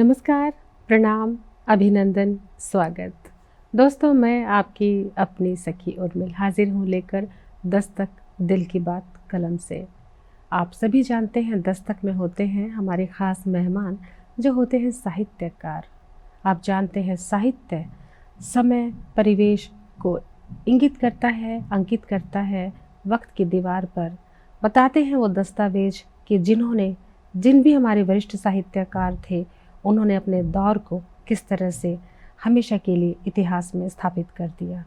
नमस्कार, प्रणाम, अभिनंदन, स्वागत। दोस्तों, मैं आपकी अपनी सखी उर्मिल हाजिर हूँ लेकर दस्तक दिल की बात कलम से। आप सभी जानते हैं दस्तक में होते हैं हमारे ख़ास मेहमान जो होते हैं साहित्यकार। आप जानते हैं साहित्य समय परिवेश को इंगित करता है, अंकित करता है वक्त की दीवार पर। बताते हैं वो दस्तावेज कि जिन भी हमारे वरिष्ठ साहित्यकार थे उन्होंने अपने दौर को किस तरह से हमेशा के लिए इतिहास में स्थापित कर दिया।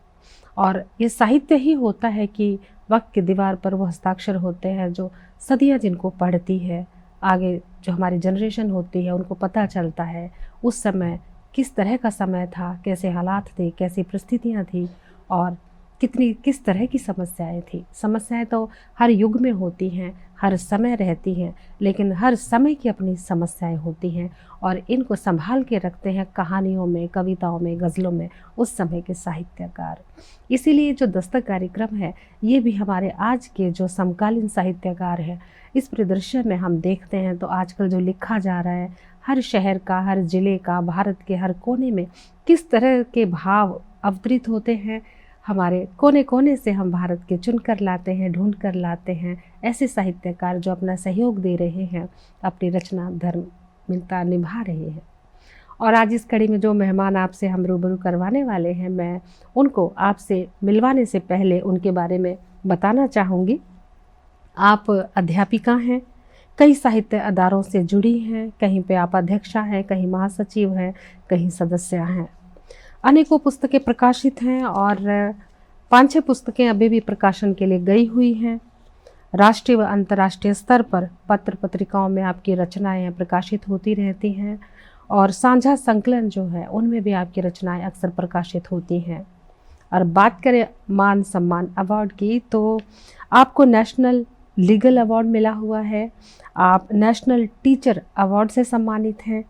और ये साहित्य ही होता है कि वक्त की दीवार पर वो हस्ताक्षर होते हैं जो सदियां जिनको पढ़ती है, आगे जो हमारी जनरेशन होती है उनको पता चलता है उस समय किस तरह का समय था, कैसे हालात थे, कैसी परिस्थितियाँ थी और किस तरह की समस्याएं थी। समस्याएं तो हर युग में होती हैं, हर समय रहती हैं, लेकिन हर समय की अपनी समस्याएं होती हैं और इनको संभाल के रखते हैं कहानियों में, कविताओं में, गज़लों में उस समय के साहित्यकार। इसीलिए जो दस्तक कार्यक्रम है ये भी हमारे आज के जो समकालीन साहित्यकार हैं इस परिदृश्य में हम देखते हैं तो आजकल जो लिखा जा रहा है हर शहर का, हर ज़िले का, भारत के हर कोने में किस तरह के भाव अवतरित होते हैं। हमारे कोने कोने से हम भारत के चुन कर लाते हैं, ढूंढ कर लाते हैं ऐसे साहित्यकार जो अपना सहयोग दे रहे हैं, अपनी रचना धर्मिलता निभा रहे हैं। और आज इस कड़ी में जो मेहमान आपसे हम रूबरू करवाने वाले हैं, मैं उनको आपसे मिलवाने से पहले उनके बारे में बताना चाहूँगी। आप अध्यापिका हैं, कई साहित्य अदारों से जुड़ी हैं, कहीं पे आप अध्यक्षा हैं, कहीं महासचिव हैं, कहीं सदस्य हैं। अनेकों पुस्तकें प्रकाशित हैं और 5-6 पुस्तकें अभी भी प्रकाशन के लिए गई हुई हैं। राष्ट्रीय व अंतर्राष्ट्रीय स्तर पर पत्र पत्रिकाओं में आपकी रचनाएं प्रकाशित होती रहती हैं और साझा संकलन जो है उनमें भी आपकी रचनाएं अक्सर प्रकाशित होती हैं। और बात करें मान सम्मान अवार्ड की तो आपको नेशनल लीगल अवार्ड मिला हुआ है, आप नेशनल टीचर अवार्ड से सम्मानित हैं,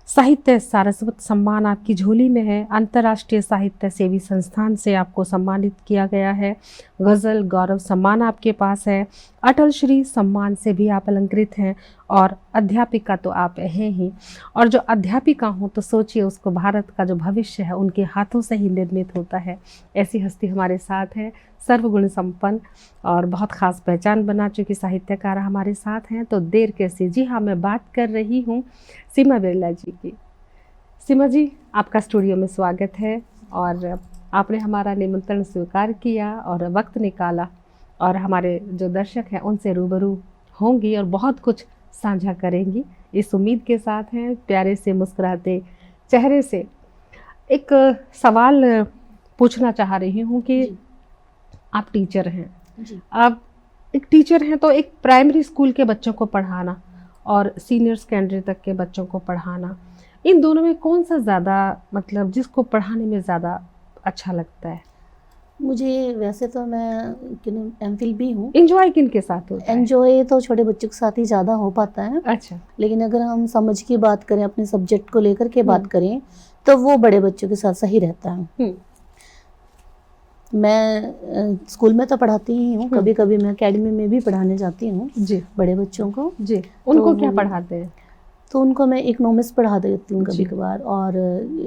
साहित्य सारस्वत सम्मान आपकी झोली में है, अंतर्राष्ट्रीय साहित्य सेवी संस्थान से आपको सम्मानित किया गया है, गज़ल गौरव सम्मान आपके पास है, अटल श्री सम्मान से भी आप अलंकृत हैं और अध्यापिका तो आप हैं ही। और जो अध्यापिका हों तो सोचिए उसको भारत का जो भविष्य है उनके हाथों से ही निर्मित होता है। ऐसी हस्ती हमारे साथ है, सर्वगुण संपन्न और बहुत ख़ास पहचान बना चुकी साहित्यकार हमारे साथ हैं। तो देर कैसी, जी हाँ, मैं बात कर रही हूँ सीमा बिरला जी की। सीमा जी, आपका स्टूडियो में स्वागत है और आपने हमारा निमंत्रण स्वीकार किया और वक्त निकाला और हमारे जो दर्शक हैं उनसे रूबरू होंगी और बहुत कुछ साझा करेंगी इस उम्मीद के साथ हैं। प्यारे से मुस्कुराते चेहरे से एक सवाल पूछना चाह रही हूँ कि आप टीचर हैं जी। आप एक टीचर हैं तो एक प्राइमरी स्कूल के बच्चों को पढ़ाना और सीनियर सेकेंडरी तक के बच्चों को पढ़ाना, इन दोनों में कौन सा ज़्यादा मतलब जिसको पढ़ाने में ज़्यादा अच्छा लगता है? मुझे वैसे तो मैं एमफिल भी हूँ। एंजॉय किनके साथ होता है? एंजॉय तो छोटे बच्चों के साथ ही ज़्यादा हो पाता है। अच्छा। लेकिन अगर हम समझ की बात करें, अपने सब्जेक्ट को लेकर के बात करें तो वो बड़े बच्चों के साथ सही रहता है। मैं स्कूल में तो पढ़ाती ही हूँ, कभी कभी मैं एकेडमी में भी पढ़ाने जाती हूँ जी बड़े बच्चों को जी। उनको क्या पढ़ाते हैं? तो उनको मैं इकोनॉमिक्स पढ़ा देती हूँ कभी कभार और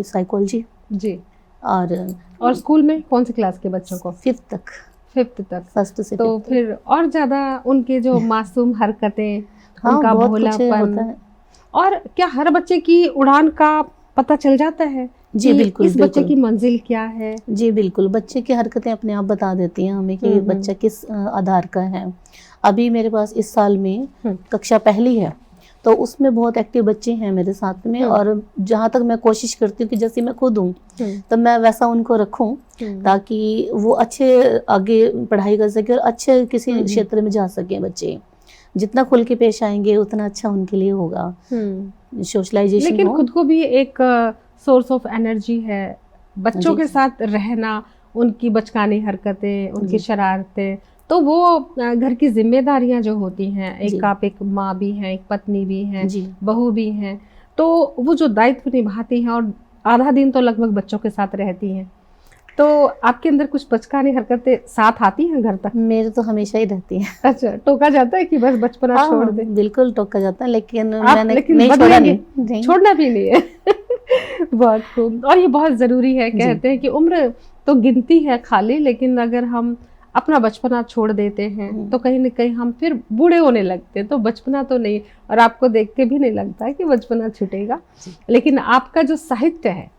साइकोलॉजी जी। और स्कूल में कौन सी क्लास के बच्चों को? 5th तक। 5th तक, फर्स्ट से तो फिर और ज़्यादा उनके जो मासूम हरकतें, उनका भोलापन, और क्या हर बच्चे की उड़ान का पता चल जाता है? जी बिल्कुल। इस बच्चे की मंजिल क्या है? जी बिल्कुल, बच्चे की हरकतें अपने आप बता देती हैं हमें कि बच्चा किस आधार का है। अभी मेरे पास इस साल में कक्षा पहली है तो उसमें बहुत एक्टिव बच्चे हैं मेरे साथ में और जहाँ तक मैं कोशिश करती हूँ कि जैसे मैं खुद हूँ तो मैं वैसा उनको रखूँ ताकि वो अच्छे आगे पढ़ाई कर सके और अच्छे किसी क्षेत्र में जा सके। बच्चे जितना खुल के पेश आएंगे उतना अच्छा उनके लिए होगा, सोशलाइजेशन। लेकिन खुद को भी एक सोर्स ऑफ एनर्जी है बच्चों के साथ रहना, उनकी बचकानी हरकतें, उनकी शरारतें, तो वो घर की जिम्मेदारियां जो होती हैं, एक आप एक माँ भी हैं, एक पत्नी भी हैं, बहू भी हैं, तो वो जो दायित्व निभाती हैं और आधा दिन तो लगभग बच्चों के साथ रहती हैं, तो आपके अंदर कुछ बचकानी हरकतें साथ आती हैं घर तक? मेरे तो हमेशा ही रहती है। अच्छा, टोका जाता है कि बस बचपना हाँ, छोड़ दे? बिल्कुल टोका जाता है, लेकिन आप मैंने लेकिन नहीं छोड़ा, बदलेंगे? नहीं। छोड़ना भी नहीं है। बहुत खूब। और ये बहुत जरूरी है, कहते हैं कि उम्र तो गिनती है खाली, लेकिन अगर हम अपना बचपना छोड़ देते हैं तो कहीं न कहीं हम फिर बूढ़े होने लगते हैं, तो बचपना तो नहीं, और आपको देख के भी नहीं लगता है कि बचपना छूटेगा। लेकिन आपका जो साहित्य है,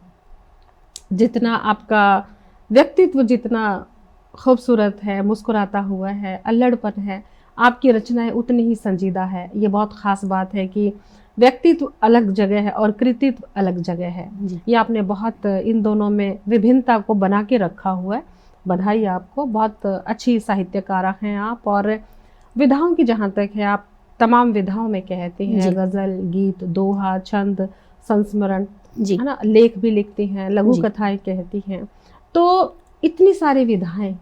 जितना आपका व्यक्तित्व जितना खूबसूरत है, मुस्कुराता हुआ है, अल्लड़पन है, आपकी रचनाएं उतनी ही संजीदा है। ये बहुत ख़ास बात है कि व्यक्तित्व अलग जगह है और कृतित्व अलग जगह है। ये आपने बहुत इन दोनों में विभिन्नता को बना के रखा हुआ है। बधाई आपको, बहुत अच्छी साहित्यकार हैं आप। और विधाओं की जहाँ तक है, आप तमाम विधाओं में कहते हैं, गज़ल, गीत, दोहा, छंद, संस्मरण, है ना, लेख भी लिखती हैं, लघु कथाएं कहती हैं। तो इतनी सारी विधाएं,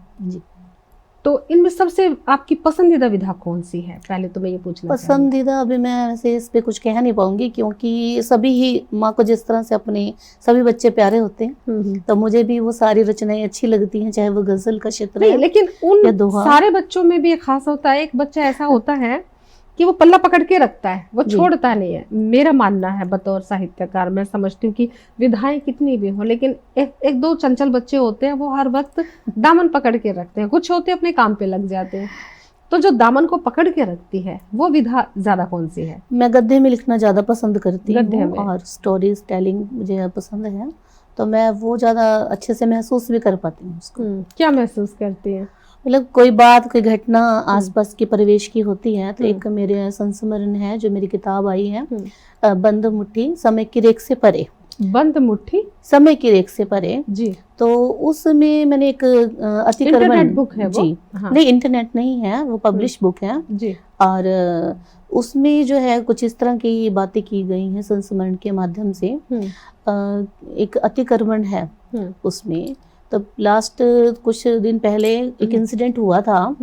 तो इनमें सबसे आपकी पसंदीदा विधा कौन सी है? पहले तो मैं ये पूछना पसंदीदा, अभी मैं वैसे इस पे कुछ कह नहीं पाऊंगी, क्योंकि सभी ही माँ को जिस तरह से अपने सभी बच्चे प्यारे होते हैं, तो मुझे भी वो सारी रचनाएं अच्छी लगती हैं, चाहे वो गजल का क्षेत्र है, लेकिन उन सारे बच्चों में भी एक खास होता है, एक बच्चा ऐसा होता है कि वो पल्ला पकड़ के रखता है, वो छोड़ता नहीं है। मेरा मानना है बतौर साहित्यकार, मैं समझती हूँ कि विधाएं कितनी भी हो, लेकिन एक दो चंचल बच्चे होते हैं, वो हर वक्त दामन पकड़ के रखते हैं। कुछ होते अपने काम पे लग जाते हैं, तो जो दामन को पकड़ के रखती है वो विधा ज्यादा कौन सी है? मैं गद्य में लिखना ज्यादा पसंद करती हूँ, और स्टोरीज टेलिंग मुझे पसंद है, तो मैं वो ज्यादा अच्छे से महसूस भी कर पाती हूँ उसको। क्या महसूस करती हैं? मतलब कोई बात, कोई घटना आसपास के परिवेश की होती है, तो एक मेरे संस्मरण है जो मेरी किताब आई है, बंद मुट्ठी समय की रेख से परे। बंद मुट्ठी समय की रेख से परे जी। तो उसमें मैंने एक अतिक्रमण बुक है वो? जी हाँ। नहीं, इंटरनेट नहीं है, वो पब्लिश बुक है जी। और उसमें जो है कुछ इस तरह की बातें की गई हैं संस्मरण के माध्यम से। एक अतिक्रमण है उसमें। तो लास्ट कुछ दिन पहले एक इंसिडेंट हुआ था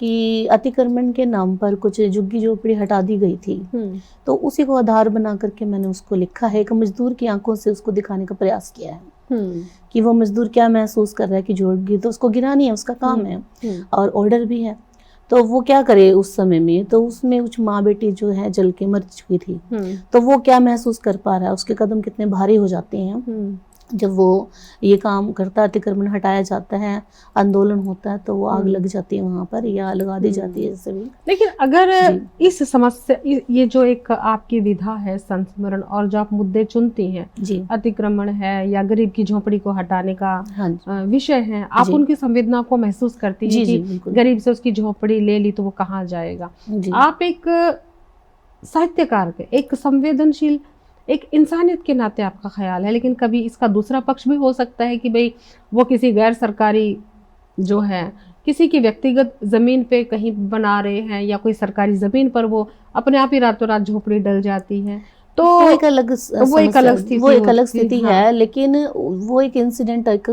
कि अतिक्रमण के नाम पर कुछ झुग्गी झोपड़ी हटा दी गई थी, तो उसी को आधार बना करके मैंने उसको लिखा है। एक मजदूर की आंखों से उसको दिखाने का प्रयास किया है कि वो मजदूर क्या महसूस कर रहा है कि झोपड़ी तो उसको गिरानी है, उसका काम है और ऑर्डर भी है, तो वो क्या करे उस समय में। तो उसमें कुछ माँ बेटी जो है जल के मर चुकी थी, तो वो क्या महसूस कर पा रहा है, उसके कदम कितने भारी हो जाते हैं जब वो ये काम करता है, अतिक्रमण हटाया जाता है, आंदोलन होता है, तो वो आग लग जाती है वहाँ पर या लगा दी जाती है जैसे भी। लेकिन अगर इस समस्या, ये जो एक आपकी विधा है संस्मरण, और जो आप मुद्दे चुनती हैं, अतिक्रमण है या गरीब की झोपड़ी को हटाने का विषय है, आप उनकी संवेदना को महसूस करती हैं कि गरीब से उसकी झोपड़ी ले ली तो वो कहाँ जाएगा। आप एक साहित्यकार के, एक संवेदनशील, एक इंसानियत के नाते आपका ख्याल है, लेकिन कभी इसका दूसरा पक्ष भी हो सकता है कि भाई वो किसी गैर सरकारी जो है किसी की व्यक्तिगत जमीन पे कहीं बना रहे हैं, या कोई सरकारी जमीन पर वो अपने आप ही रातों रात झोपड़ी डल जाती है, तो वो एक अलग स्थिति है। लेकिन वो एक इंसिडेंट, एक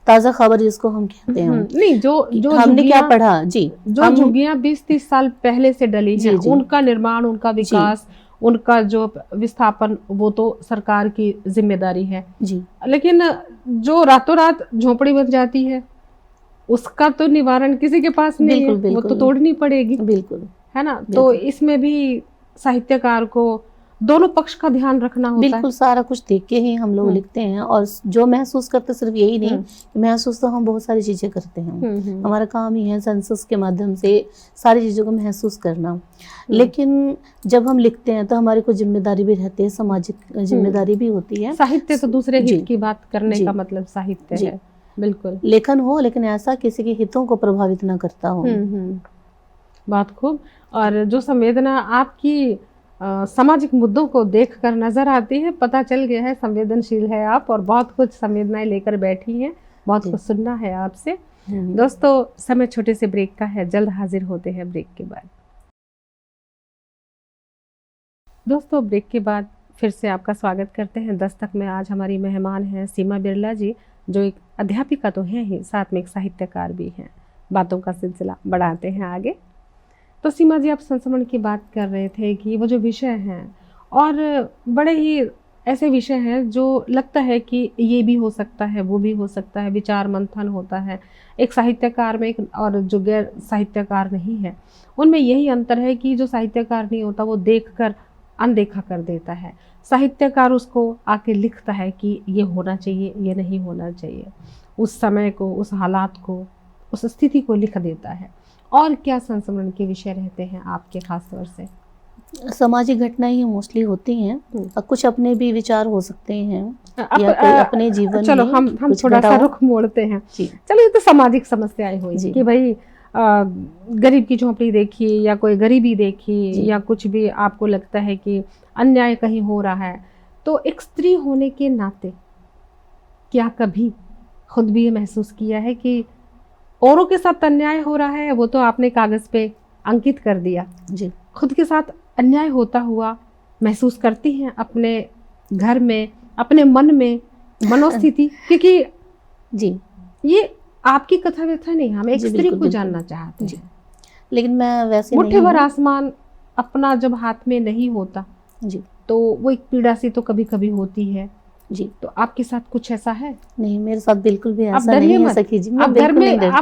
ताज़ा खबर जिसको हम कहते हैं। नहीं, जो हमने क्या पढ़ा जी, जो झुग्गियां 20-30 साल पहले से डली हैं, उनका निर्माण, उनका विकास, उनका जो विस्थापन, वो तो सरकार की जिम्मेदारी है जी। लेकिन जो रातों रात झोपड़ी बन जाती है, उसका तो निवारण किसी के पास नहीं है, वो तो तोड़नी पड़ेगी, बिल्कुल, है ना। तो इसमें भी साहित्यकार को दोनों पक्ष का ध्यान रखना होता है। बिल्कुल, सारा कुछ देख के ही हम लोग लिखते हैं, और जो महसूस करते सिर्फ यही नहीं, महसूस तो हम बहुत सारी चीजें करते हैं, हमारा काम ही है सेंसस के माध्यम से सारी चीजों को महसूस करना। लेकिन जब हम लिखते हैं तो हमारी कोई जिम्मेदारी भी रहती है, सामाजिक जिम्मेदारी भी होती है। साहित्य तो दूसरे हित की बात करने का मतलब साहित्य है, बिल्कुल। लेखन हो, लेकिन ऐसा किसी के हितों को प्रभावित न करता हो। बात खूब। और जो संवेदना आपकी सामाजिक मुद्दों को देखकर नजर आती है, पता चल गया है संवेदनशील है आप, और बहुत कुछ संवेदनाएं लेकर बैठी हैं, बहुत कुछ सुनना है आपसे। दोस्तों, समय छोटे से ब्रेक का है, जल्द हाजिर होते हैं ब्रेक के बाद। दोस्तों, ब्रेक के बाद फिर से आपका स्वागत करते हैं। दस्तक में आज हमारी मेहमान हैं सीमा बिरला जी, जो एक अध्यापिका तो हैं ही, साथ में एक साहित्यकार भी हैं। बातों का सिलसिला बढ़ाते हैं आगे। तो सीमा जी, आप संस्मरण की बात कर रहे थे कि वो जो विषय हैं, और बड़े ही ऐसे विषय हैं जो लगता है कि ये भी हो सकता है, वो भी हो सकता है, विचार मंथन होता है एक साहित्यकार में और जो गैर साहित्यकार नहीं है उनमें यही अंतर है कि जो साहित्यकार नहीं होता वो देखकर अनदेखा कर देता है, साहित्यकार उसको आके लिखता है कि ये होना चाहिए, ये नहीं होना चाहिए, उस समय को, उस हालात को, उस स्थिति को लिख देता है। और क्या संस्मरण के विषय रहते हैं आपके खास तौर से? सामाजिक घटनाएं ही मोस्टली होती हैं, और कुछ अपने भी विचार हो सकते हैं या कोई अपने जीवन चलो में हम थोड़ा सा रुख मोड़ते हैं। चलो ये तो सामाजिक समस्याएं हुई कि भाई गरीब की झोंपड़ी देखी या कोई गरीबी देखी या कुछ भी आपको लगता है कि अन्याय कहीं हो रहा है, तो एक स्त्री होने के नाते क्या कभी खुद भी ये महसूस किया है कि औरों के साथ अन्याय हो रहा है? वो तो आपने कागज पे अंकित कर दिया जी, खुद के साथ अन्याय होता हुआ महसूस करती हैं अपने घर में, अपने मन में, मनोस्थिति? क्योंकि जी ये आपकी कथा व्यथा नहीं, हम एक स्त्री को जानना चाहते हैं। लेकिन मैं वैसे मुट्ठी भर आसमान अपना जब हाथ में नहीं होता जी, तो वो एक पीड़ा सी तो कभी कभी होती है जी। तो आपके साथ कुछ ऐसा है? नहीं, मेरे साथ बिल्कुल भी ऐसा नहीं है सखी जी। आप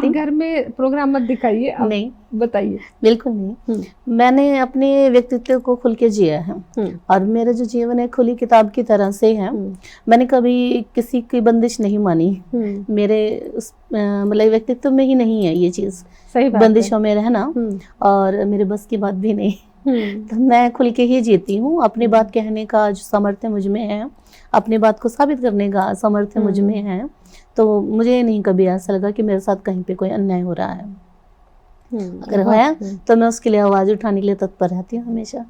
घर में प्रोग्राम मत दिखाइए, नहीं बताइए। बिल्कुल नहीं, मैंने अपने व्यक्तित्व को खुल के जिया है और मेरा जो जीवन है खुली किताब की तरह से है। मैंने कभी किसी की बंदिश नहीं मानी, मेरे उस मतलब व्यक्तित्व में ही नहीं है ये चीज, बंदिशों में रहना, और मेरे बस की बात भी नहीं। तो मैं खुल के ही जीती हूँ, अपनी बात कहने का जो सामर्थ्य मुझ में है, अपनी बात को साबित करने का सामर्थ्य मुझ में है, तो मुझे नहीं कभी ऐसा लगा कि मेरे साथ कहीं पे कोई अन्याय हो रहा है। अगर होया तो मैं उसके लिए आवाज उठाने के लिए तत्पर रहती हूँ हमेशा।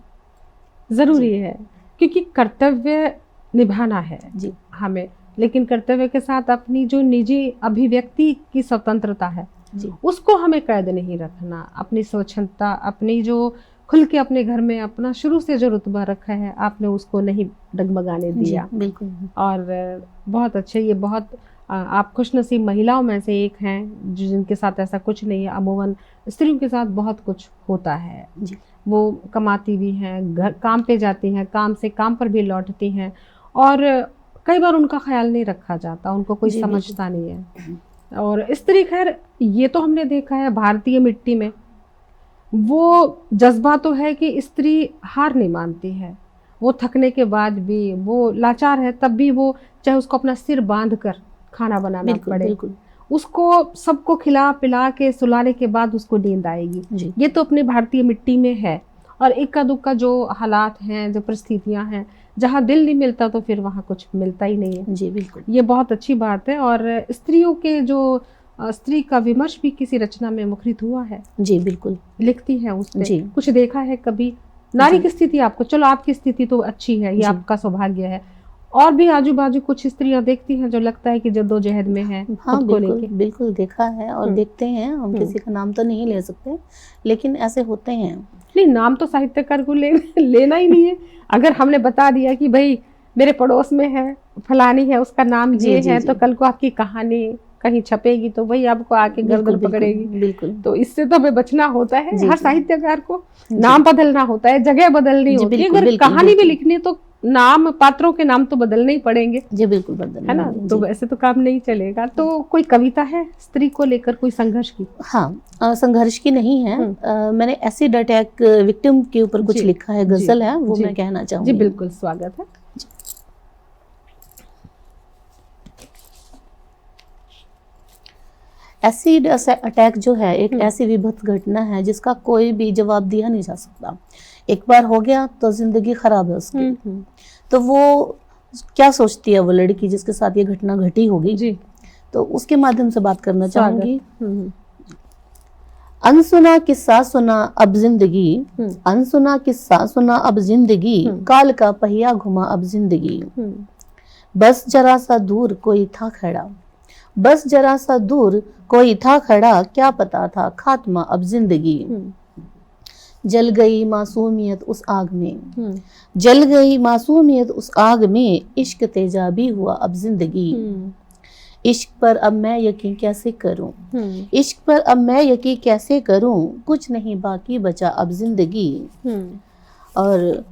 जरूरी है क्योंकि कर्तव्य निभाना है जी हमें, लेकिन कर्तव्य के साथ अपनी जो निजी अभिव्यक्ति की स्वतंत्रता है जी, उसको हमें कैद नहीं रखना। अपनी स्वच्छंदता, अपनी जो खुल के अपने घर में अपना शुरू से जो रुतबा रखा है आपने उसको नहीं डगमगाने दिया। बिल्कुल। और बहुत अच्छे, ये बहुत आप खुशनसीब महिलाओं में से एक हैं जिनके साथ ऐसा कुछ नहीं है। अमूमन स्त्रियों के साथ बहुत कुछ होता है जी, वो कमाती भी हैं, घर काम पे जाती हैं, काम से काम पर भी लौटती हैं, और कई बार उनका ख्याल नहीं रखा जाता, उनको कोई समझता नहीं है। और स्त्री, खैर ये तो हमने देखा है भारतीय मिट्टी में वो जज्बा तो है कि स्त्री हार नहीं मानती है, वो थकने के बाद भी, वो लाचार है तब भी वो चाहे उसको अपना सिर बांध कर खाना बनाना पड़े, उसको सबको खिला पिला के सुलाने के बाद उसको नींद आएगी। ये तो अपने भारतीय मिट्टी में है। और इक्का दुक्का जो हालात हैं, जो परिस्थितियां हैं, जहाँ दिल नहीं मिलता तो फिर वहाँ कुछ मिलता ही नहीं है जी। बिल्कुल, ये बहुत अच्छी बात है। और स्त्रियों के जो स्त्री का विमर्श भी किसी रचना में मुखरित हुआ है जी? बिल्कुल, लिखती हैं उसने जी। कुछ देखा है कभी नारी की स्थिति आपको? चलो आपकी स्थिति तो अच्छी है, ये आपका सौभाग्य है, और भी आजू बाजू कुछ स्त्रियां देखती हैं जो लगता है कि जद्दोजहद में है। हाँ, बिल्कुल देखा है और देखते हैं, हम किसी का नाम तो नहीं ले सकते, लेकिन ऐसे होते हैं। नहीं, नाम तो साहित्यकार को लेना ही नहीं है। अगर हमने बता दिया कि भाई मेरे पड़ोस में है फलानी है, उसका नाम ये है, तो कल को आपकी कहानी कहीं छपेगी तो वही आपको आके गर्दन पकड़ेगी। बिल्कुल, तो इससे तो हमें बचना होता है। हर साहित्यकार को नाम बदलना होता है, जगह बदलनी होती है। अगर कहानी भी लिखनी है तो नाम, पात्रों के नाम तो बदलने ही पड़ेंगे जी। बिल्कुल बदलने, है ना? तो वैसे तो काम नहीं चलेगा। तो कोई कविता है स्त्री को लेकर, कोई संघर्ष की? हाँ, संघर्ष की नहीं है। मैंने एसिड अटैक विक्टिम के ऊपर कुछ लिखा है, गजल है, वो मैं कहना चाहूँगी। जी बिल्कुल, स्वागत है। एसिड अटैक जो है एक ऐसी विभत्स घटना है जिसका कोई भी जवाब दिया नहीं जा सकता। एक बार हो गया तो जिंदगी खराब है उसकी। तो वो क्या सोचती है वो लड़की जिसके साथ ये घटना घटी होगी जी, तो उसके माध्यम से बात करना चाहूंगी। अनसुना किस्सा सुना अब जिंदगी, अनसुना किस्सा सुना अब जिंदगी, काल का पहिया घुमा अब जिंदगी। बस जरा सा दूर कोई था खड़ा, बस जरा सा दूर कोई था खड़ा, क्या पता था खात्मा अब जिंदगी। जल गई मासूमियत उस आग में, जल गई मासूमियत उस आग में, इश्क तेजाबी हुआ अब जिंदगी। इश्क पर अब मैं यकीन कैसे करूं, इश्क पर अब मैं यकीन कैसे करूं, कुछ नहीं बाकी बचा अब जिंदगी। और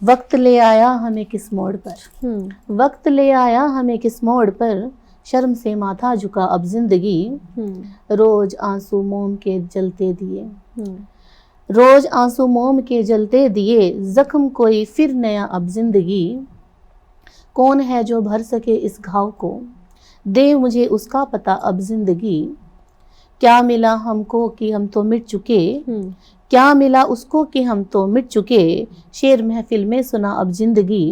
वक्त ले आया हमें किस मोड़ पर, वक्त ले आया हमें किस मोड़ पर, शर्म से माथा झुका अब जिंदगी, रोज आंसू मोम के जलते दिए, रोज आंसू मोम के जलते दिए, जख्म कोई फिर नया अब जिंदगी, कौन है जो भर सके इस घाव को, दे मुझे उसका पता अब जिंदगी, क्या मिला हमको कि हम तो मिट चुके, क्या मिला उसको कि हम तो मिट चुके, शेर महफिल में सुना अब जिंदगी,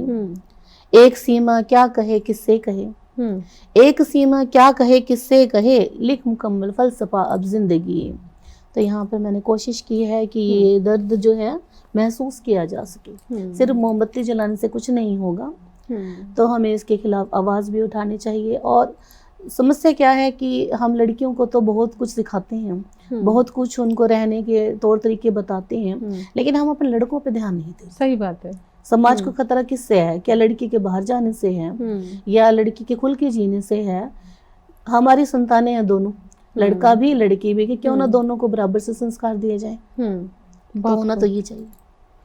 एक सीमा क्या कहे किससे कहे, एक सीमा क्या कहे किससे कहे, लिख मुकम्मल फलसफा अब जिंदगी। तो यहाँ पर मैंने कोशिश की है कि ये दर्द जो है महसूस किया जा सके। सिर्फ मोमबत्ती जलाने से कुछ नहीं होगा, तो हमें इसके खिलाफ आवाज़ भी उठानी चाहिए। और समस्या क्या है कि हम लड़कियों को तो बहुत कुछ सिखाते हैं, बहुत कुछ उनको रहने के तौर तरीके बताते हैं, लेकिन हम अपने लड़कों पे ध्यान नहीं देते। सही बात है। समाज को खतरा किससे है? क्या लड़की के बाहर जाने से है या लड़की के खुल के जीने से है? हमारी संतानें हैं दोनों, लड़का भी लड़की भी, कि क्यों ना दोनों को बराबर से संस्कार दिए जाए। तो होना तो ये चाहिए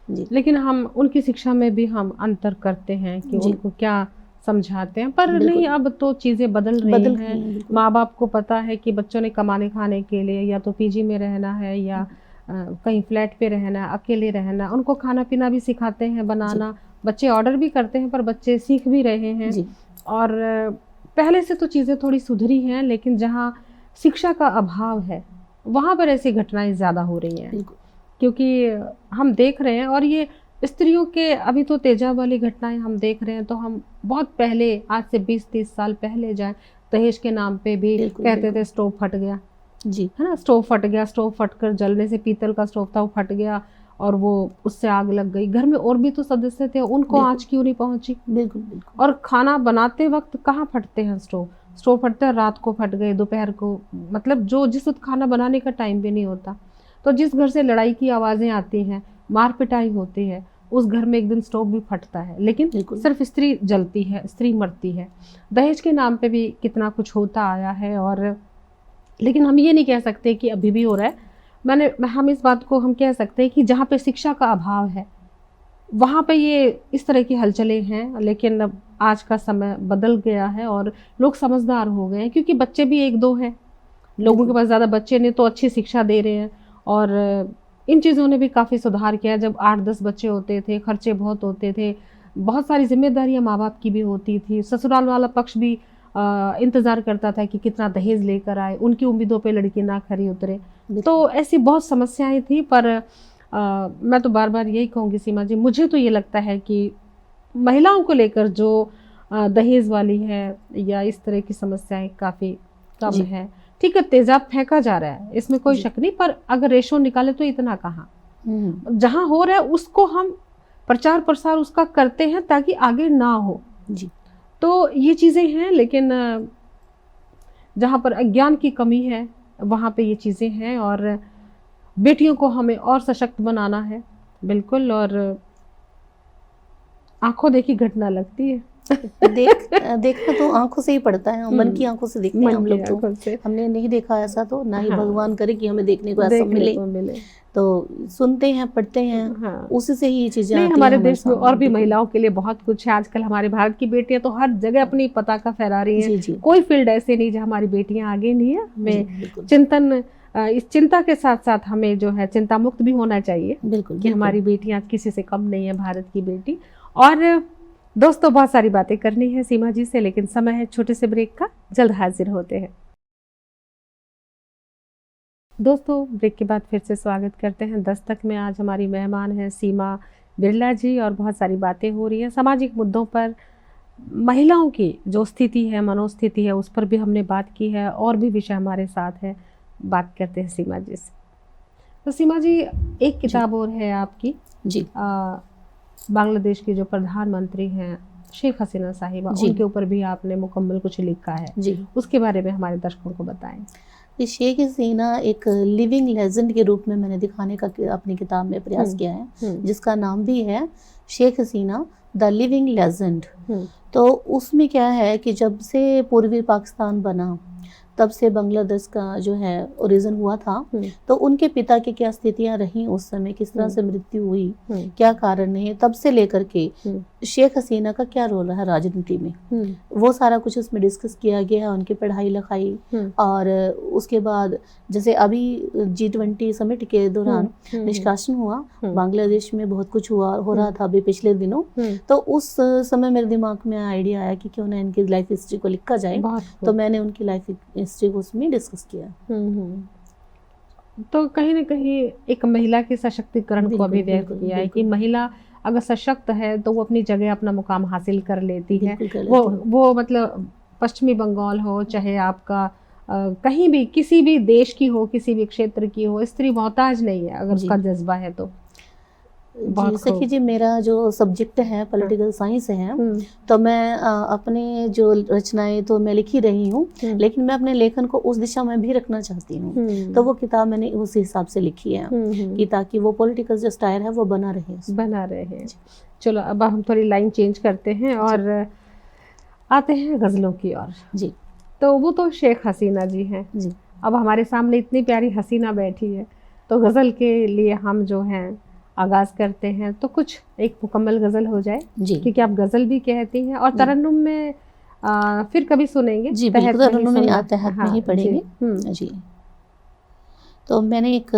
जी। लेकिन हम उनकी शिक्षा में भी हम अंतर करते हैं कि उनको क्या समझाते हैं, पर नहीं, अब तो चीज़ें बदल रही हैं। माँ बाप को पता है कि बच्चों ने कमाने खाने के लिए या तो पीजी में रहना है या कहीं फ्लैट पे रहना है, अकेले रहना। उनको खाना पीना भी सिखाते हैं, बनाना। बच्चे ऑर्डर भी करते हैं, पर बच्चे सीख भी रहे हैं। और पहले से तो चीज़ें थोड़ी सुधरी हैं, लेकिन जहाँ शिक्षा का अभाव है वहाँ पर ऐसी घटनाएं ज़्यादा हो रही हैं, क्योंकि हम देख रहे हैं। और ये स्त्रियों के अभी तो तेजाब वाली घटनाएं हम देख रहे हैं, तो हम बहुत पहले, आज से 20-30 साल पहले जाएं, दहेज के नाम पे भी कहते थे स्टोव फट गया जी, है ना, स्टोव फट गया, स्टोव फटकर जलने से, पीतल का स्टोव था वो फट गया और वो उससे आग लग गई। घर में और भी तो सदस्य थे, उनको आँच क्यों नहीं पहुंची? बिल्कुल। और खाना बनाते वक्त कहाँ फटते हैं स्टोव फटते हैं रात को फट गए, दोपहर को, मतलब जो जिस वक्त खाना बनाने का टाइम भी नहीं होता। तो जिस घर से लड़ाई की आवाज़ें आती हैं, मार पिटाई होती है, उस घर में एक दिन स्टोव भी फटता है, लेकिन सिर्फ स्त्री जलती है, स्त्री मरती है। दहेज के नाम पे भी कितना कुछ होता आया है। और लेकिन हम ये नहीं कह सकते कि अभी भी हो रहा है। हम इस बात को हम कह सकते हैं कि जहाँ पे शिक्षा का अभाव है वहाँ पे ये इस तरह की हलचलें हैं। लेकिन अब आज का समय बदल गया है और लोग समझदार हो गए हैं, क्योंकि बच्चे भी 1-2 हैं, लोगों के पास ज़्यादा बच्चे नहीं, तो अच्छी शिक्षा दे रहे हैं। और इन चीज़ों ने भी काफ़ी सुधार किया। जब 8-10 बच्चे होते थे, खर्चे बहुत होते थे, बहुत सारी जिम्मेदारियां माँ बाप की भी होती थी, ससुराल वाला पक्ष भी इंतज़ार करता था कि कितना दहेज लेकर आए, उनकी उम्मीदों पे लड़की ना खरी उतरे। तो ऐसी बहुत समस्याएं थी। पर मैं तो बार बार यही कहूँगी सीमा जी, मुझे तो ये लगता है कि महिलाओं को लेकर जो दहेज वाली है या इस तरह की समस्याएं काफ़ी कम है। ठीक है, तेजाब फेंका जा रहा है, इसमें कोई शक नहीं, पर अगर रेशो निकाले तो इतना कहाँ। जहाँ हो रहा है उसको हम प्रचार प्रसार उसका करते हैं ताकि आगे ना हो जी। तो ये चीज़ें हैं, लेकिन जहाँ पर अज्ञान की कमी है वहाँ पे ये चीज़ें हैं। और बेटियों को हमें और सशक्त बनाना है, बिल्कुल। और आंखों देखी घटना लगती है। देखना तो आंखों से ही पड़ता है, मन की आंखों से देखते हैं हम लोग। तो हमने नहीं देखा ऐसा, तो ना ही भगवान करे कि हमें देखने को ऐसा मिले। तो सुनते हैं, पढ़ते हैं, उसी से ही ये चीजें आती हैं। हमारे देश में और भी महिलाओं के लिए बहुत कुछ है। आजकल हमारे भारत की बेटियां तो हर जगह अपनी पताका फहरा रही हैं। कोई फील्ड ऐसे नहीं जहाँ हमारी बेटियां आगे नहीं है। हमें चिंतन, इस चिंता के साथ साथ हमें जो है चिंता मुक्त भी होना चाहिए, बिल्कुल, कि हमारी बेटियां किसी से कम नहीं है, भारत की बेटी। और दोस्तों, बहुत सारी बातें करनी है सीमा जी से, लेकिन समय है छोटे से ब्रेक का। जल्द हाजिर होते हैं। दोस्तों, ब्रेक के बाद फिर से स्वागत करते हैं। दस्तक में आज हमारी मेहमान हैं सीमा बिरला जी, और बहुत सारी बातें हो रही हैं सामाजिक मुद्दों पर। महिलाओं की जो स्थिति है, मनोस्थिति है, उस पर भी हमने बात की है, और भी विषय हमारे साथ है। बात करते हैं सीमा जी से। तो सीमा जी, एक किताब और है आपकी जी, बांग्लादेश की जो प्रधानमंत्री हैं शेख हसीना साहिबा, उनके ऊपर भी आपने मुकम्मल कुछ लिखा है जी। उसके बारे में हमारे दर्शकों को बताएं। शेख हसीना एक लिविंग लेजेंड के रूप में मैंने दिखाने का अपनी किताब में प्रयास किया है, जिसका नाम भी है Sheikh Hasina the living legend. तो उसमें क्या है कि जब से पूर्वी पाकिस्तान बना, तब से बांग्लादेश का जो है ओरिजिन हुआ था। तो उनके पिता की क्या स्थितियां रही उस समय, किस तरह से मृत्यु हुई, क्या कारण है, तब से लेकर के शेख हसीना का क्या रोल रहा राजनीति में, वो सारा कुछ उसमें डिस्कस किया गया। उनकी पढ़ाई लिखाई, और उसके बाद जैसे अभी G20 समिट के दौरान निष्कासन हुआ, बांग्लादेश में बहुत कुछ हो रहा था अभी पिछले दिनों। तो उस समय मेरे दिमाग में आइडिया आया कि क्यों ना इनकी लाइफ हिस्ट्री को लिखा जाए। तो मैंने उनकी लाइफ हिस्ट्री को उसमें डिस्कस किया। तो कहीं ना कहीं एक महिला के सशक्तिकरण को अभिव्यक्त किया है कि महिला अगर सशक्त है तो वो अपनी जगह अपना मुकाम हासिल कर लेती है। वो मतलब पश्चिमी बंगाल हो, चाहे आपका कहीं भी किसी भी देश की हो, किसी भी क्षेत्र की हो, स्त्री मोहताज नहीं है अगर उसका जज्बा है तो। जी सखी जी, मेरा जो सब्जेक्ट है पॉलिटिकल साइंस है, तो मैं अपने जो रचनाएं तो मैं लिख ही रही हूँ, लेकिन मैं अपने लेखन को उस दिशा में भी रखना चाहती हूँ। तो वो किताब मैंने उस हिसाब से लिखी है कि ताकि वो पॉलिटिकल जो स्टाइल है वो बना रहे। चलो अब हम थोड़ी लाइन चेंज करते हैं और आते हैं गज़लों की ओर। जी। तो वो तो शेख हसीना जी हैं जी। अब हमारे सामने इतनी प्यारी हसीना बैठी है, तो गज़ल के लिए हम जो हैं आगाज़ करते हैं। तो कुछ एक मुकम्मल गज़ल हो जाए जी, क्योंकि आप गज़ल भी कहती हैं और तरन्नुम में फिर कभी सुनेंगे जी, बिल्कुल तरन्नुम में तहत में ही पढ़ेंगे जी। तो मैंने एक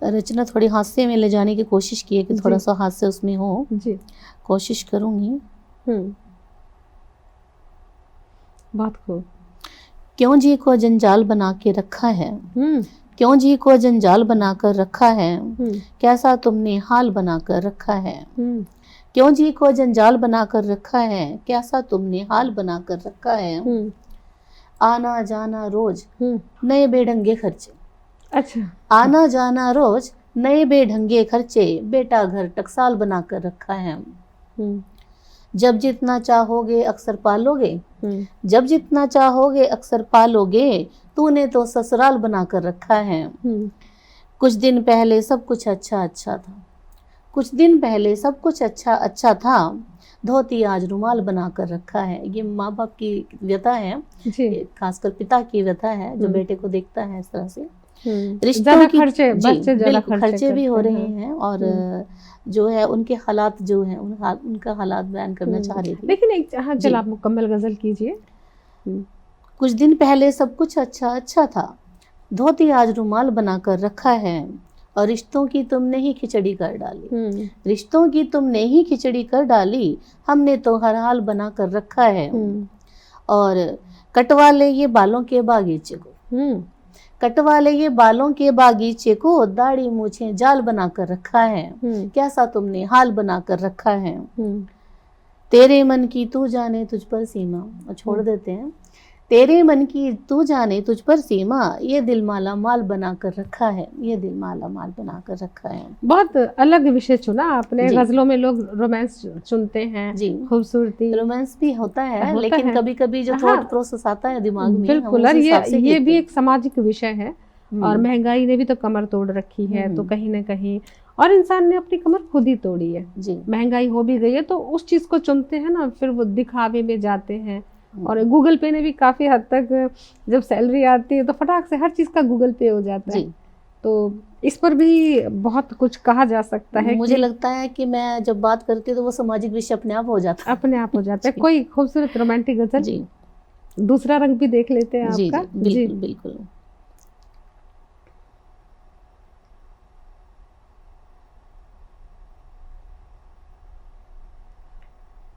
रचना थोड़ी हास्य में ले जाने की कोशिश की है कि थोड़ा सा हास्य उसमें हो जी, कोशिश करूँगी। बहुत खूब। क्यों जी को जंजाल बना के रखा है, क्यों जी को जंजाल बना कर रखा है, कैसा तुमने हाल बना कर रखा है। क्यों जी को जंजाल बना कर रखा है, कैसा तुमने हाल बना कर रखा है। आना जाना रोज नए बेढंगे खर्चे। अच्छा। आना जाना रोज नए बेढंगे खर्चे, बेटा घर टकसाल बना कर रखा है। जब जितना चाहोगे अक्सर पालोगे, जब जितना चाहोगे अक्सर पालोगे, तूने तो ससुराल बना कर रखा है। कुछ दिन पहले सब कुछ अच्छा अच्छा था, कुछ दिन पहले सब कुछ अच्छा अच्छा था, धोती आज रुमाल बना कर रखा है। ये माँ बाप की व्यथा है, खासकर पिता की व्यथा है जो बेटे को देखता है इस तरह से। रिश्तों की खर्चे भी हो रहे हैं और जो है उनके हालात जो है उनका हालात बयान करना चाह रही थी। लेकिन एक चल आप मुकम्मल गजल कीजिए। कुछ दिन पहले सब कुछ अच्छा अच्छा था, धोती आज रुमाल बना कर रखा है, और रिश्तों की तुमने ही खिचड़ी कर डाली। रिश्तों की तुमने ही खिचड़ी कर डाली, हमने तो हर हाल बना कर रखा है। और कटवा ले ये बालों के बागीचे को, कटवा ले ये बालों के बागीचे को, दाढ़ी मूछें जाल बना कर रखा है, कैसा तुमने हाल बना कर रखा है। तेरे मन की तू जाने तुझ पर सीमा, छोड़ देते हैं। तेरे मन की तू जाने तुझ पर सीमा, ये दिल माला माल बना कर रखा है, ये दिल माला माल बना कर रखा है। बहुत अलग विषय चुना आपने। गजलों में लोग रोमांस चुनते हैं जी, खूबसूरती रोमांस भी होता है, लेकिन कभी कभी जो थॉट प्रोसेस आता है दिमाग में, बिल्कुल। और ये भी एक सामाजिक विषय है, और महंगाई ने भी तो कमर तोड़ रखी है, तो कहीं ना कहीं और इंसान ने अपनी कमर खुद ही तोड़ी है जी। महंगाई हो भी गई है तो उस चीज को चुनते हैं ना, फिर वो दिखावे में जाते हैं। और गूगल पे ने भी काफी हद तक जब सैलरी आती है तो फटाक से हर चीज का गूगल पे हो जाता है। तो इस पर भी बहुत कुछ कहा जा सकता है। मुझे लगता है कि मैं जब बात करती हूँ तो वो सामाजिक विषय अपने आप हो जाता है, अपने आप हो जाता है। कोई खूबसूरत रोमांटिक गजल जी, दूसरा रंग भी देख लेते हैं आपका। बिल्कुल बिल्कुल।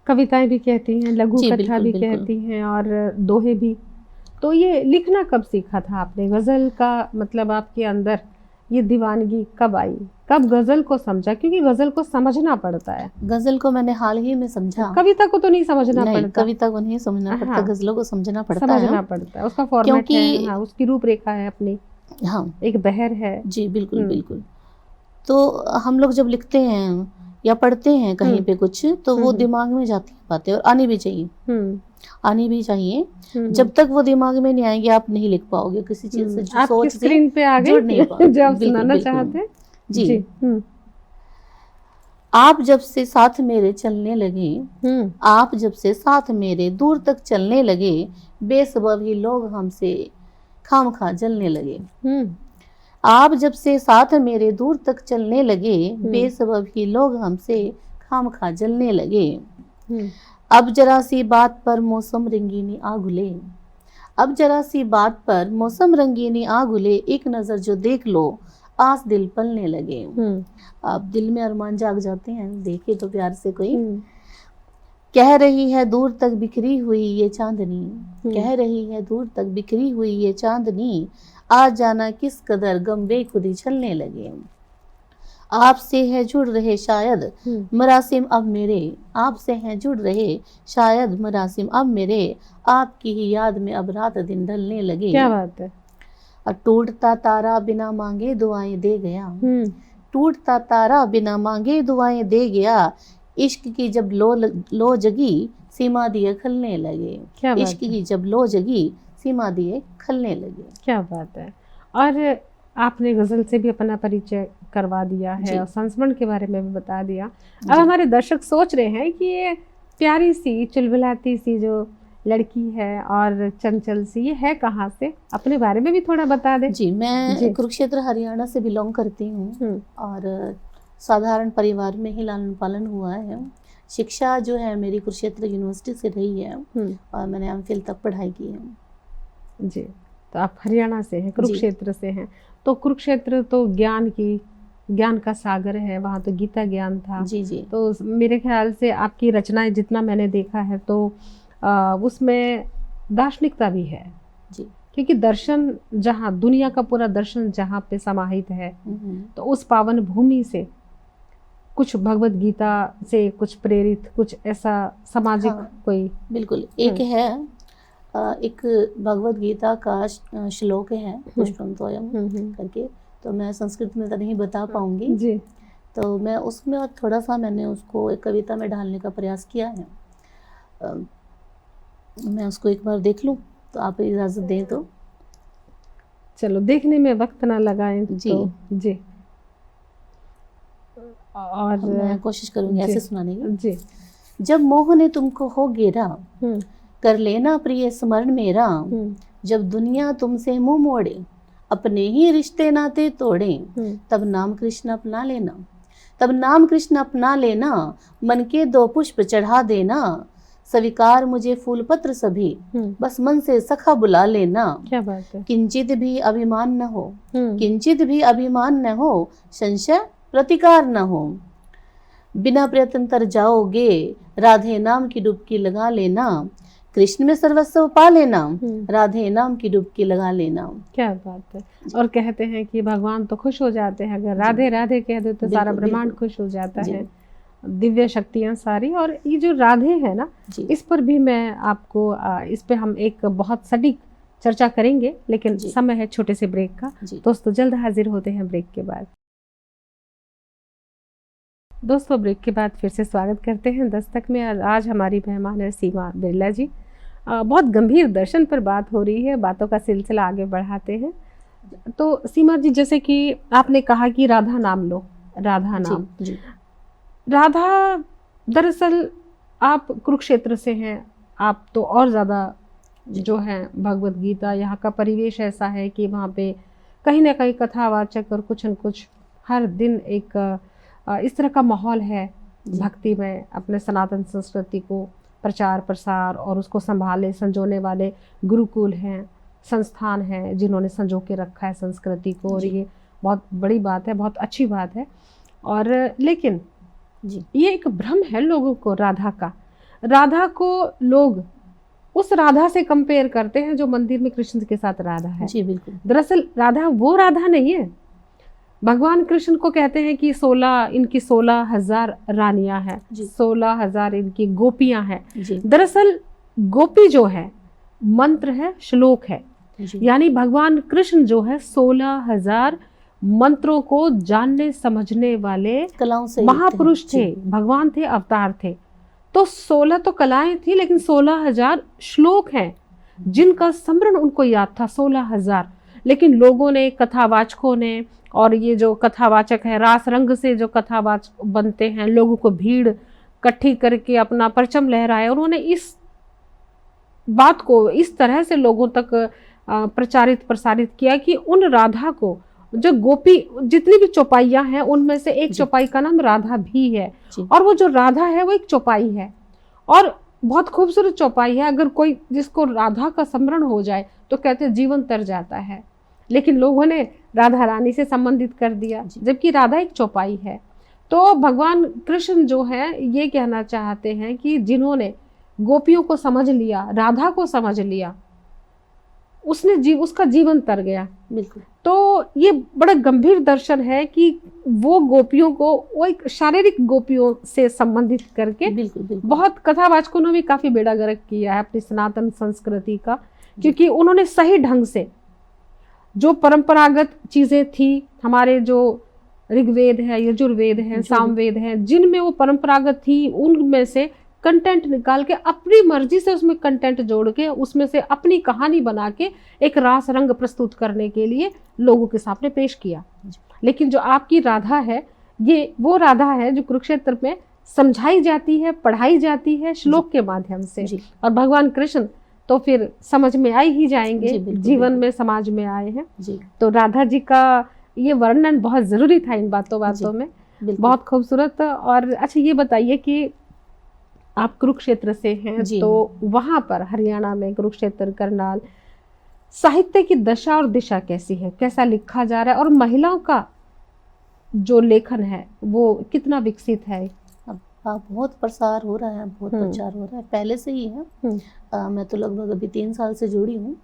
कविताएं भी कहती हैं, लघु कथा भी कहती हैं और दोहे भी। तो ये लिखना कब सीखा था आपने? गज़ल का मतलब आपके अंदर ये दीवानगी कब आई, कब गज़ल को समझा? क्योंकि गज़ल को समझना पड़ता है। गज़ल को मैंने हाल ही में समझा, कविता को तो नहीं समझना पड़ता। कविता को नहीं समझना पड़ता, गज़लों को समझना पड़ता है। उसका फॉर्मेट है, उसकी रूपरेखा है अपनी, हाँ एक बहर है जी। बिल्कुल बिल्कुल। तो हम लोग जब लिखते हैं या पढ़ते हैं कहीं पे कुछ, तो वो दिमाग में जाती है बातें, और आनी भी चाहिए, आनी भी चाहिए। जब तक वो दिमाग में नहीं आएंगे आप नहीं लिख पाओगे किसी चीज से, सोच से स्क्रीन पे आ गए जुड़ नहीं पाओगे। जो आप सुनाना चाहते हैं जी। आप जब से साथ मेरे चलने लगे, आप जब से साथ मेरे दूर तक चलने लगे, बेसबब ही लोग हमसे खामखा जलने लगे। आप जब से साथ मेरे दूर तक चलने लगे, बेसबब ही लोग हमसे खामखा जलने लगे। अब जरा सी बात पर मौसम रंगीनी आ घुले, अब जरा सी बात पर मौसम रंगीनी आ घुले, एक नजर जो देख लो आस दिल पलने लगे। अब दिल में अरमान जाग जाते हैं, देखे तो प्यार से कोई। कह रही है दूर तक बिखरी हुई ये चांदनी, कह रही है दूर तक बिखरी हुई ये चांदनी, आज जाना किस कदर गम बेखुदी छलने लगे। आपसे है जुड़ रहे शायद मरासिम अब मेरे, आपसे हैं जुड़ रहे शायद मरासिम अब मेरे, आपकी ही याद में अब रात दिन ढलने लगे। क्या बात है। और टूटता तारा बिना मांगे दुआएं दे गया, टूटता तारा बिना मांगे दुआएं दे गया, इश्क की जब लो जगी सीमा दिए खलने लगे। क्या इश्क की जब लो जगी सीमा दिए खलने लगे। क्या बात है। और आपने गजल से भी अपना परिचय करवा दिया है और संस्मरण के बारे में भी बता दिया। अब हमारे दर्शक सोच रहे हैं कि ये प्यारी सी चुलबुलाती सी जो लड़की है और चंचल सी, ये है कहाँ से, अपने बारे में भी थोड़ा बता दें। जी, मैं कुरुक्षेत्र हरियाणा से बिलोंग करती हूँ और साधारण परिवार में ही लालन पालन हुआ है। शिक्षा जो है मेरी कुरुक्षेत्र यूनिवर्सिटी से रही है और मैंने एमफिल तक पढ़ाई की है। जी, तो आप हरियाणा से हैं, कुरुक्षेत्र से हैं। तो कुरुक्षेत्र तो ज्ञान का सागर है, वहाँ तो गीता ज्ञान था। जी। तो मेरे ख्याल से आपकी रचनाएं जितना मैंने देखा है तो उसमें दार्शनिकता भी है जी, क्योंकि दर्शन जहाँ दुनिया का पूरा दर्शन जहाँ पे समाहित है, तो उस पावन भूमि से कुछ भगवत गीता से कुछ प्रेरित, कुछ ऐसा सामाजिक कोई। बिल्कुल, एक है एक भगवत गीता का श्लोक है पुष्पम तोयम करके, तो मैं संस्कृत में तो नहीं बता पाऊंगी जी, तो मैं उसमें थोड़ा सा मैंने उसको एक कविता में ढालने का प्रयास किया है। मैं उसको एक बार देख लूं तो आप इजाज़त दें तो। चलो, देखने में वक्त ना लगाएं जी तो। जी, और मैं कोशिश करूंगी ऐसे सुनाने की। जी। जब मोह ने तुमको हो घेरा, कर लेना प्रिय स्मरण मेरा, जब दुनिया तुमसे मुंह मोड़े, अपने ही रिश्ते नाते तोड़े, तब नाम कृष्ण अपना लेना, तब नाम कृष्ण अपना लेना, मन के 2 पुष्प चढ़ा देना, स्वीकार मुझे फूल पत्र सभी, बस मन से सखा बुला लेना। क्या बात है। किंचित भी अभिमान न हो, किंचित भी अभिमान न हो, संशय प्रतिकार न हो, बिना प्रयत्न तर जाओगे, राधे नाम की डुबकी लगा लेना, कृष्ण में सर्वस्व पा लेना, राधे नाम की डुबकी लगा लेना। क्या बात है। और कहते हैं कि भगवान तो खुश हो जाते हैं, अगर राधे राधे कह दो तो सारा ब्रह्मांड खुश हो जाता है, दिव्य शक्तियाँ सारी। और ये जो राधे है ना, इस पर भी मैं आपको इस पे हम एक बहुत सटीक चर्चा करेंगे, लेकिन समय है छोटे से ब्रेक का। दोस्तों जल्द हाजिर होते हैं ब्रेक के बाद। दोस्तों ब्रेक के बाद फिर से स्वागत करते हैं दस्तक में। आज हमारी मेहमान है सीमा बिरला जी। बहुत गंभीर दर्शन पर बात हो रही है, बातों का सिलसिला आगे बढ़ाते हैं। तो सीमा जी, जैसे कि आपने कहा कि राधा नाम लो, राधा नाम। जी। राधा, दरअसल आप कुरुक्षेत्र से हैं, आप तो और ज़्यादा जो है भगवत गीता, यहाँ का परिवेश ऐसा है कि वहाँ पे कहीं ना कहीं कथावाचक और कुछ न कुछ हर दिन एक इस तरह का माहौल है भक्ति में, अपने सनातन संस्कृति को प्रचार प्रसार और उसको संभाले संजोने वाले गुरुकुल हैं, संस्थान हैं जिन्होंने संजो के रखा है संस्कृति को, और ये बहुत बड़ी बात है, बहुत अच्छी बात है। और लेकिन ये एक भ्रम है लोगों को राधा का। राधा को लोग उस राधा से कंपेयर करते हैं जो मंदिर में कृष्ण के साथ राधा है। जी बिल्कुल। दरअसल राधा वो राधा नहीं है। भगवान कृष्ण को कहते हैं कि 16,000 रानियां हैं, 16,000 इनकी गोपियां हैं। दरअसल गोपी जो है मंत्र है, श्लोक है, यानी भगवान कृष्ण जो है 16,000 मंत्रों को जानने समझने वाले कलाओं से महापुरुष थे, भगवान थे, अवतार थे। तो 16 तो कलाएं थी, लेकिन 16,000 श्लोक हैं जिनका स्मरण उनको याद था, 16,000। लेकिन लोगों ने, कथावाचकों ने और ये जो कथावाचक है, रास रंग से जो कथावाचक बनते हैं, लोगों को भीड़ इकट्ठी करके अपना परचम लहराया। उन्होंने इस बात को इस तरह से लोगों तक प्रचारित प्रसारित किया कि उन राधा को, जो गोपी जितनी भी चौपाइयाँ हैं उनमें से एक चौपाई का नाम राधा भी है, और वो जो राधा है वो एक चौपाई है और बहुत खूबसूरत चौपाई है। अगर कोई जिसको राधा का स्मरण हो जाए तो कहते हैं जीवन तर जाता है, लेकिन लोगों ने राधा रानी से संबंधित कर दिया, जबकि राधा एक चौपाई है। तो भगवान कृष्ण जो है ये कहना चाहते हैं कि जिन्होंने गोपियों को समझ लिया, राधा को समझ लिया, उसका जीवन तर गया। बिल्कुल। तो ये बड़ा गंभीर दर्शन है कि वो गोपियों को वो एक शारीरिक गोपियों से संबंधित करके बिल्कुल। बहुत कथावाचकों ने भी काफी बेड़ा गर्क किया है अपनी सनातन संस्कृति का, क्योंकि उन्होंने सही ढंग से जो परंपरागत चीजें थी, हमारे जो ऋग्वेद है, यजुर्वेद है, सामवेद है, जिनमें वो परंपरागत थी, उनमें से कंटेंट निकाल के अपनी मर्जी से उसमें कंटेंट जोड़ के उसमें से अपनी कहानी बना के एक रास रंग प्रस्तुत करने के लिए लोगों के सामने पेश किया। लेकिन जो आपकी राधा है, ये वो राधा है जो कुरुक्षेत्र में समझाई जाती है, पढ़ाई जाती है श्लोक के माध्यम से, और भगवान कृष्ण तो फिर समझ में आ ही जाएंगे, जीवन में समाज में आए हैं। तो राधा जी का ये वर्णन बहुत जरूरी था इन बातों में, बहुत खूबसूरत। और अच्छा ये बताइए कि आप कुरुक्षेत्र से हैं, तो वहां पर हरियाणा में कुरुक्षेत्र, करनाल, साहित्य की दशा और दिशा कैसी है, कैसा लिखा जा रहा है, और महिलाओं का जो लेखन है वो कितना विकसित है? बहुत प्रसार हो रहा है, बहुत प्रचार हो रहा है, पहले से ही है। मैं तो लगभग अभी 3 साल से जुड़ी हूँ,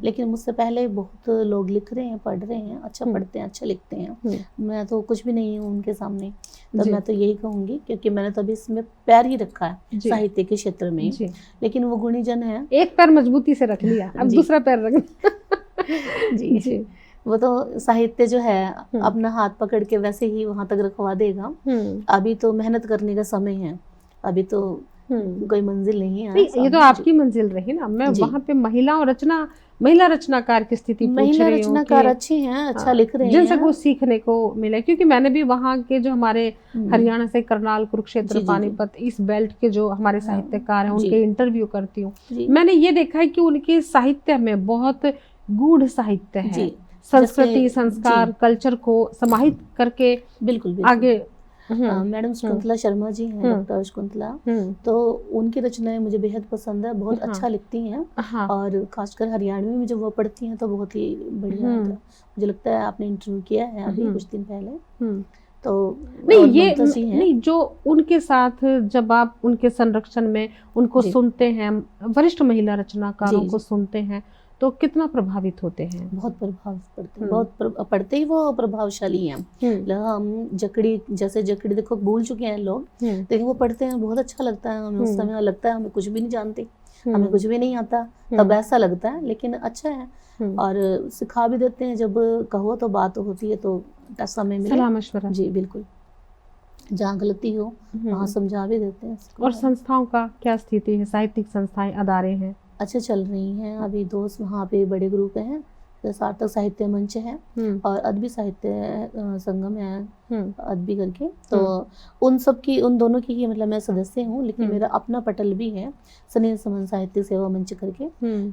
लेकिन मुझसे पहले बहुत लोग लिख रहे हैं, पढ़ रहे हैं, अच्छा पढ़ते हैं, अच्छा लिखते हैं। मैं तो कुछ भी नहीं हूँ उनके सामने। तो मैं तो यही कहूँगी, क्योंकि मैंने तो अभी इसमें पैर ही रखा है साहित्य के क्षेत्र में, लेकिन वो गुणीजन है। एक पैर मजबूती से रख लिया, अब दूसरा पैर रख जी। वो तो साहित्य जो है अपना हाथ पकड़ के वैसे ही वहां तक रखवा देगा। अभी तो मेहनत करने का समय है, अभी तो कोई मंजिल नहीं है। ये तो आपकी मंजिल रही ना। मैं वहाँ पे महिला रचनाकार की स्थिति पूछ रही हूँ। महिला रचनाकार अच्छी हैं, अच्छा लिख रहे हैं, जिनसे कुछ सीखने को मिला, क्योंकि मैंने भी वहाँ के जो हमारे हरियाणा से करनाल, कुरुक्षेत्र, पानीपत, इस बेल्ट के जो हमारे साहित्यकार हैं उनके इंटरव्यू करती हूँ। मैंने ये देखा है कि उनके साहित्य में बहुत गूढ़ साहित्य है, संस्कृति, संस्कार, कल्चर को समाहित करके बिल्कुल आगे। मैडम शकुंतला शर्मा जी हैं, डॉक्टर शकुंतला, तो उनकी रचनाएं मुझे बेहद पसंद है, बहुत अच्छा लिखती हैं। और खासकर हरियाणवी में जब वो पढ़ती हैं तो बहुत ही बढ़िया होता है। मुझे लगता है आपने इंटरव्यू किया है अभी कुछ दिन पहले, तो नहीं जो उनके साथ जब आप उनके संरक्षण में उनको सुनते हैं, वरिष्ठ महिला रचनाकारों को सुनते हैं, तो कितना प्रभावित होते हैं? बहुत प्रभावित पड़ते हैं, बहुत पढ़ते ही वो प्रभावशाली हैं। हम जकड़ी देखो भूल चुके हैं लोग, लेकिन वो पढ़ते हैं, बहुत अच्छा लगता है हमें। उस समय लगता है हमें कुछ भी नहीं जानते, हमें कुछ भी नहीं आता, तब ऐसा लगता है, लेकिन अच्छा है। और सिखा भी देते हैं, जब कहो तो बात होती है, तो समय में सलाह मशवरा। जी बिल्कुल, जहाँ गलती हो वहाँ समझा भी देते हैं। और संस्थाओं का क्या स्थिति है? साहित्यिक संस्थाएं, अदारे हैं अच्छे चल रही हैं। अभी 2 वहाँ पे बड़े ग्रुप हैं, सार्थक साहित्य मंच है और अदबी साहित्य संगम है, अदबी करके। तो उन दोनों की ही मतलब मैं सदस्य हूँ, लेकिन मेरा अपना पटल भी है, स्नेह समन साहित्य सेवा मंच करके।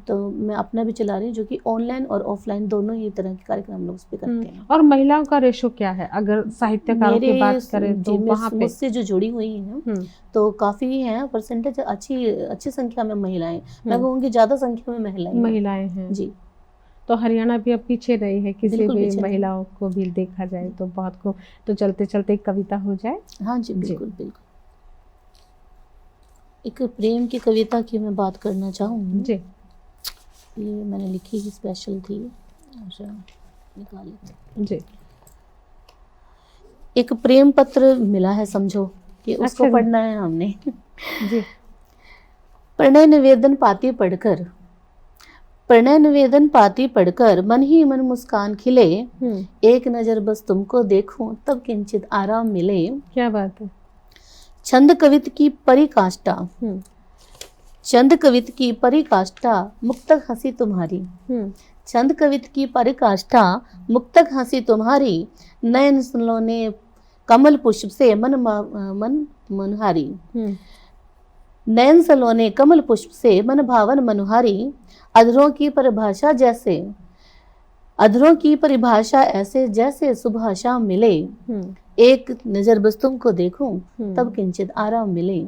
तो मैं अपना भी चला रही हूँ, जो कि ऑनलाइन और ऑफलाइन दोनों ही तरह के कार्यक्रम हम लोग उस पे करते हैं। और महिलाओं का रेशो क्या है अगर साहित्यकारों की बात करें तो? वहाँ पे मुझसे जो जुड़ी हुई हैं तो काफी हैं, परसेंटेज अच्छी संख्या में महिलाएं, मैं कहूँगी ज्यादा संख्या में महिलाएं हैं जी। तो हरियाणा भी अब पीछे नहीं है किसी भी महिलाओं को भी देखा जाए तो। बहुत को तो चलते चलते एक कविता हो जाए। हाँ जी बिल्कुल बिल्कुल। एक प्रेम की कविता की मैं बात करना चाहूँगी जी। ये मैंने लिखी ही स्पेशल थी, अच्छा निकाली जी। एक प्रेम पत्र मिला है, समझो कि उसको पढ़ना है हमने जी। प्रणय निवेदन पाती पढ़कर मन ही मन मुस्कान खिले, एक नजर बस तुमको देखूं तब किंचित आराम मिले। क्या बात है। छंद कवित की परिकाष्ठा मुक्तक हंसी तुम्हारी, छंद कवित की परिकाष्ठा, मुक्तक हंसी तुम्हारी, नयन सलोने कमल पुष्प से मन मनहारी। नयन सलोने कमल पुष्प से मन भावन मनहारी, अधरों की परिभाषा जैसे, अधरों की परिभाषा ऐसे जैसे सुबह शाम मिले, एक नजर बस तुमको देखूं तब किंचित आराम मिले।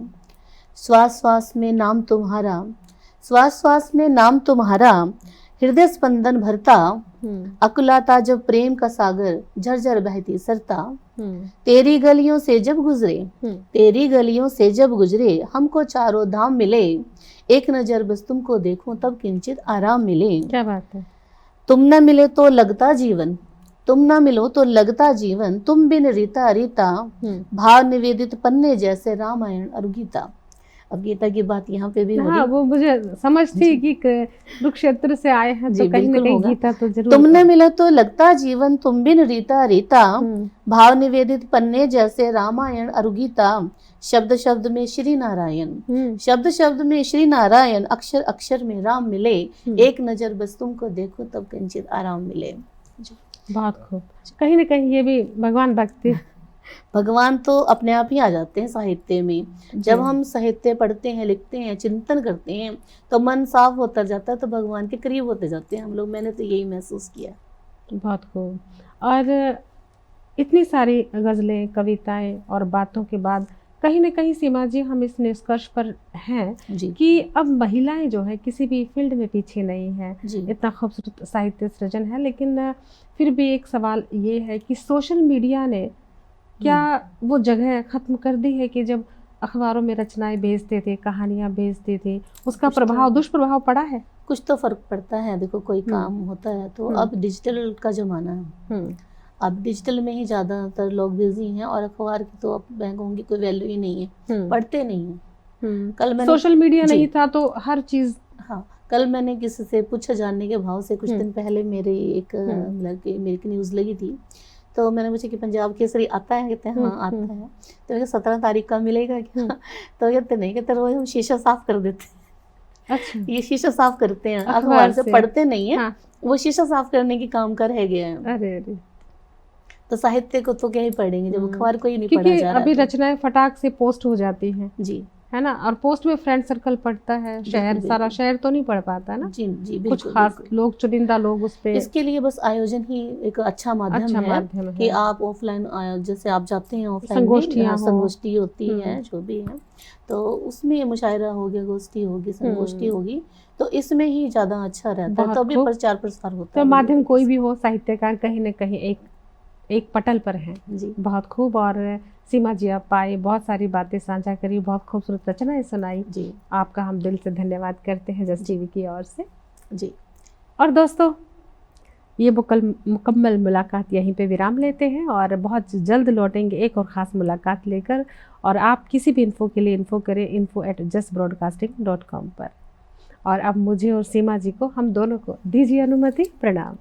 श्वास श्वास में नाम तुम्हारा, श्वास श्वास में नाम तुम्हारा, हृदय स्पंदन भरता, अकुलाता जब प्रेम का सागर झरझर बहती सरता। तेरी गलियों से जब गुजरे, तेरी गलियों से जब गुजरे, हमको चारों धाम मिले, एक नजर बस तुमको देखूं तब किंचित आराम मिले। क्या बात है। तुम न मिले तो लगता जीवन, तुम न मिलो तो लगता जीवन, तुम बिन रीता रीता, भाव निवेदित पन्ने जैसे रामायण और गीता। अब गीता की बात यहाँ पे भी हाँ, वो मुझे समझ थी कि कुरुक्षेत्र से आए हैं तो कहीं न कहीं गीता तो जरूर। तुम न मिलो तो लगता जीवन, तुम बिन रीता रीता, भाव निवेदित पन्ने जैसे रामायण और गीता। शब्द शब्द में श्री नारायण, शब्द शब्द में श्री नारायण, अक्षर अक्षर में राम मिले, एक नजर बस तुमको देखो तब किंचित आराम मिले। बहुत खूब। कहीं न कहीं ये भी भगवान भक्ति, भगवान तो अपने आप ही आ जाते हैं साहित्य में। जब हम साहित्य पढ़ते हैं, लिखते हैं, चिंतन करते हैं तो मन साफ होता जाता है, तो भगवान के करीब होते जाते हैं हम लोग। मैंने तो यही महसूस किया। बहुत खूब। और इतनी सारी गज़लें, कविताएं और बातों के बाद कहीं न कहीं सीमा जी हम इस निष्कर्ष पर हैं कि अब महिलाएं जो है किसी भी फील्ड में पीछे नहीं है। इतना खूबसूरत साहित्य सृजन है, लेकिन फिर भी एक सवाल ये है कि सोशल मीडिया ने क्या वो जगह ख़त्म कर दी है कि जब अखबारों में रचनाएं भेजते थे, कहानियां भेजते थे, उसका प्रभाव, दुष्प्रभाव पड़ा है? कुछ तो फ़र्क पड़ता है। देखो, कोई काम होता है तो अब डिजिटल का ज़माना है, अब डिजिटल में ही ज़्यादातर लोग बिजी हैं, और अखबार की तो अब मैं कहूँगी कोई वैल्यू ही नहीं है, पढ़ते नहीं हैं। कल मैंने सोशल मीडिया नहीं था तो हर चीज़। हाँ, कल मैंने किसी से पूछा जानने के भाव से, कुछ दिन पहले मेरी एक लड़की, मेरी एक न्यूज़ लगी थी, तो मैंने पूछा कि पंजाब केसरी आता है? कहते हैं हाँ आता है। तो मैं 17 तारीख का मिलेगा क्या? तो कहते नहीं, कहते रोज हम शीशा साफ कर देते हैं। अच्छा, ये शीशा साफ करते हैं, अखबार से पढ़ते नहीं है। हाँ। वो शीशा साफ करने की काम का रह गया है। अरे अरे, तो साहित्य को तो क्या ही पढ़ेंगे जब अखबार को ही नहीं पढ़ा जा रहा। अभी रचनाएं फटाक से पोस्ट हो जाती हैं जी, है ना, और पोस्ट में फ्रेंड सर्कल पढ़ता है, शहर सारा शहर तो नहीं पढ़ पाता ना। जी जी, कुछ खास लोग, चुनिंदा लोग उस पे। इसके लिए बस आयोजन ही एक अच्छा माध्यम है कि आप ऑफलाइन, जैसे आप जाते हैं ऑफलाइन, संगोष्ठी होती है, जो भी है, तो उसमें मुशायरा हो गया, गोष्ठी होगी, संगोष्ठी होगी, तो इसमें ही ज़्यादा अच्छा रहता है, तभी प्रचार प्रसार होता है। तो माध्यम कोई भी हो, साहित्यकार कहीं न कहीं एक पटल पर हैं जी। बहुत खूब। और सीमा जी आप आए, बहुत सारी बातें साझा करी, बहुत खूबसूरत रचनाएं सुनाई जी। आपका हम दिल से धन्यवाद करते हैं जस टीवी की ओर से जी। और दोस्तों, ये मुकम्मल मुलाकात यहीं पे विराम लेते हैं और बहुत जल्द लौटेंगे एक और ख़ास मुलाकात लेकर। और आप किसी भी इन्फो के लिए इन्फो करें info@justbroadcasting.com पर। और अब मुझे और सीमा जी को, हम दोनों को दीजिए अनुमति। प्रणाम।